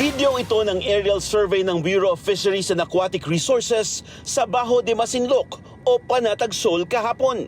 Video ito ng aerial survey ng Bureau of Fisheries and Aquatic Resources sa Bajo de Masinloc o Panatag Shoal kahapon.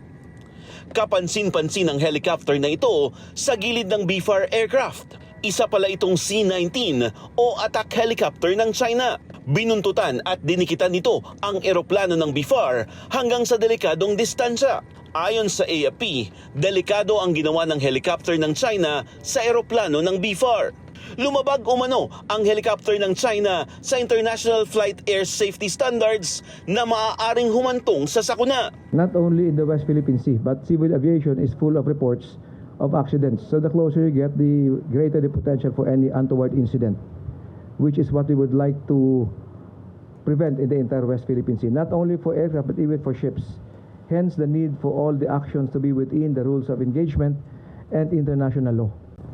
Kapansin-pansin ang helicopter na ito sa gilid ng BFAR aircraft. Isa pala itong C-19 o attack helicopter ng China. Binuntutan at dinikitan nito ang eroplano ng BFAR hanggang sa delikadong distansya. Ayon sa AFP, delikado ang ginawa ng helicopter ng China sa eroplano ng BFAR. Lumabag umano ang helicopter ng China sa International Flight Air Safety Standards na maaaring humantong sa sakuna. Not only in the West Philippine Sea, but civil aviation is full of reports of accidents. So the closer you get, the greater the potential for any untoward incident, which is what we would like to prevent in the entire West Philippine Sea, not only for aircraft but even for ships. Hence the need for all the actions to be within the rules of engagement and international law.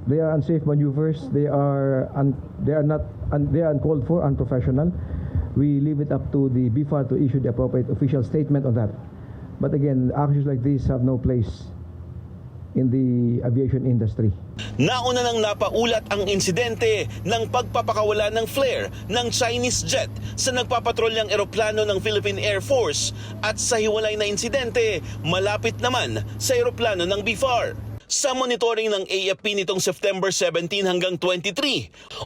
They are unsafe maneuvers. They are uncalled for, unprofessional. We leave it up to the BFAR to issue the appropriate official statement on that. But again, actions like these have no place in the aviation industry. Nauna nang napaulat ang insidente ng pagpapakawala ng flare ng Chinese jet sa nagpapatrolyang eroplano ng Philippine Air Force at sa hiwalay na insidente malapit naman sa eroplano ng BFAR. Sa monitoring ng AFP nitong September 17 hanggang 23,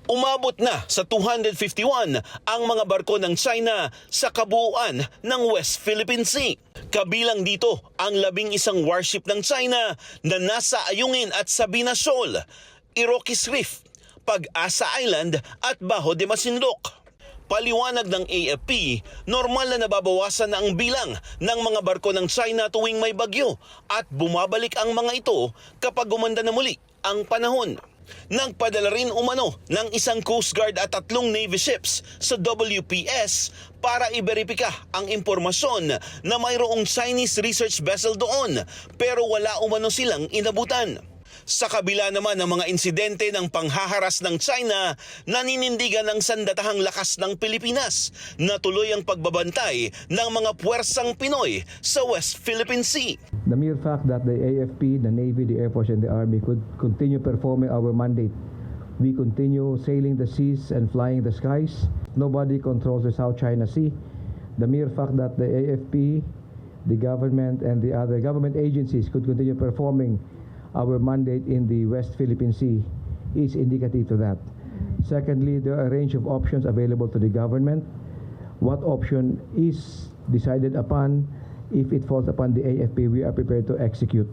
umabot na sa 251 ang mga barko ng China sa kabuuan ng West Philippine Sea. Kabilang dito ang 11 warship ng China na nasa Ayungin at Sabina Shoal, Iroquois Reef, Pag-asa Island at Bajo de Masinloc. Paliwanag ng AFP, normal na nababawasan na ang bilang ng mga barko ng China tuwing may bagyo at bumabalik ang mga ito kapag gumanda na muli ang panahon. Nagpadala rin umano ng isang Coast Guard at 3 Navy ships sa WPS para iberipika ang impormasyon na mayroong Chinese research vessel doon pero wala umano silang inabutan. Sa kabila naman ng mga insidente ng panghaharas ng China, naninindigan ang sandatahang lakas ng Pilipinas na tuloy ang pagbabantay ng mga puwersang Pinoy sa West Philippine Sea. The mere fact that the AFP, the Navy, the Air Force, and the Army could continue performing our mandate. We continue sailing the seas and flying the skies. Nobody controls the South China Sea. The mere fact that the AFP, the government, and the other government agencies could continue performing our mandate in the West Philippine Sea is indicative to that. Secondly, there are a range of options available to the government. What option is decided upon, if it falls upon the AFP, we are prepared to execute.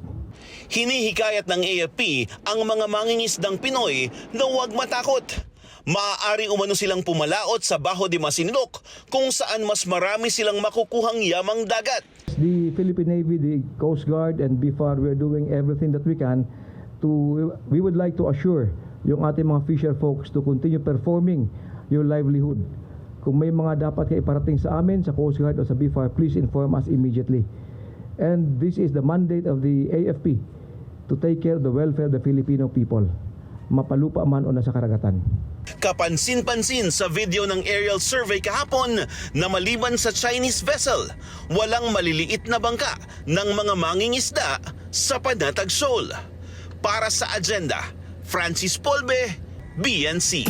Hinihikayat ng AFP ang mga mangingisdang Pinoy na huwag matakot. Maaari umano silang pumalaot sa Bajo de Masinloc kung saan mas marami silang makukuhang yamang dagat. The Philippine Navy, the Coast Guard, and BFAR, we're doing everything that we can we would like to assure yung ating mga fisher folks to continue performing your livelihood. Kung may mga dapat kayo iparating sa amin, sa Coast Guard o sa BFAR, please inform us immediately. And this is the mandate of the AFP to take care of the welfare of the Filipino people, mapalupa man o nasa karagatan. Kapansin-pansin sa video ng aerial survey kahapon na maliban sa Chinese vessel, walang maliliit na bangka ng mga mangingisda sa Panatag Shoal. Para sa Agenda, Francis Polbe, BNC.